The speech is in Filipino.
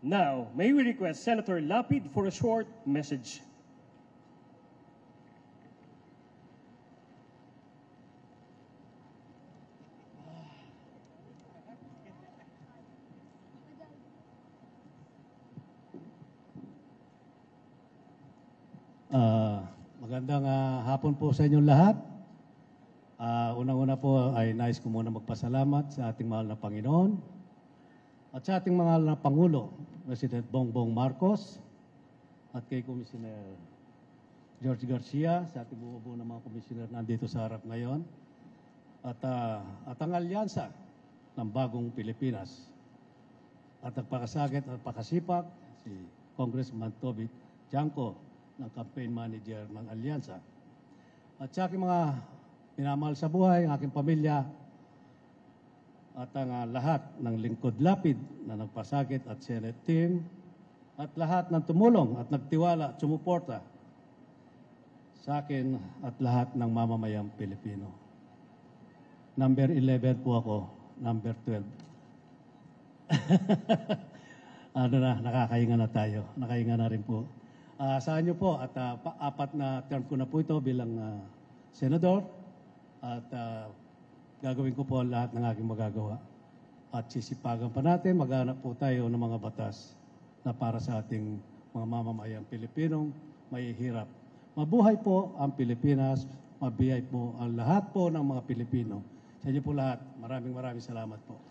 Now, may we request Senator Lapid for a short message. Magandang hapon po sa inyong lahat. Unang-una po ay nais ko muna magpasalamat sa ating mahal na Panginoon at sa ating mahal na Pangulo, President Bongbong Marcos, at kay Commissioner George Garcia, sa ating buo ng mga komisyoner nandito sa harap ngayon, at ang alyansa ng bagong Pilipinas. At nagpakasagit at pakasipak si Congressman Toby Janko, ng campaign manager ng alyansa. At sa aking mga minamahal sa buhay, ang aking pamilya, at ang lahat ng lingkod lapid na nagpasakit at Senate team, at lahat ng tumulong at nagtiwala at sumuporta sa akin at lahat ng mamamayang Pilipino. Number 11 po ako, number 12. Nakakahinga na tayo. Nakahinga na rin po. Saan niyo po at apat na term ko na po ito bilang senador at gagawin ko po lahat ng aking magagawa. At sisipagan pa natin, maghanap po tayo ng mga batas na para sa ating mga mamamayang Pilipinong mahihirap. Mabuhay po ang Pilipinas, mabuhay po ang lahat po ng mga Pilipino. Sa inyo po lahat, maraming salamat po.